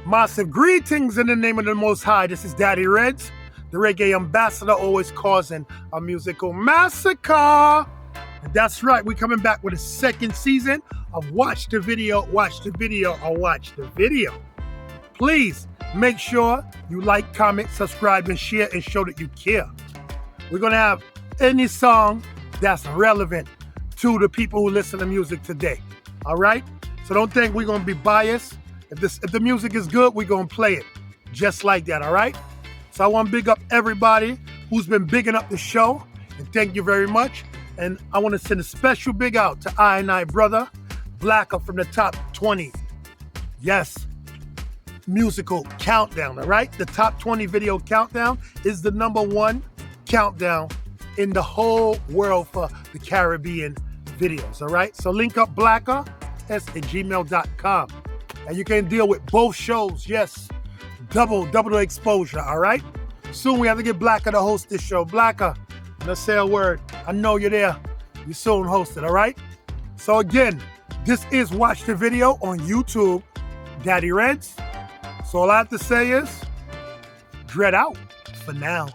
Massive greetings in the name of the Most High. This is Daddy Reddss, the reggae ambassador, always causing a musical massacre. And that's right, we're coming back with a second season of Watch the Video, Watch the Video, or Watch the Video. Please make sure you like, comment, subscribe, and share, and show that you care. We're going to have any song that's relevant to the people who listen to music today. All right? So don't think we're going to be biased. If the music is good, we're going to play it just like that, all right? So I want to big up everybody who's been bigging up the show, and thank you very much. And I want to send a special big out to I brother, Blacker from the top 20. Yes, musical countdown, all right? The top 20 video countdown is the #1 countdown in the whole world for the Caribbean videos, all right? So link up Blacker, s@gmail.com. And you can deal with both shows, yes. Double the exposure, all right? Soon we have to get Blacker to host this show. Blacker, let's say a word. I know you're there. You soon host it, all right? So again, this is Watch the Video on YouTube, Daddy Reddss. So all I have to say is, dread out for now.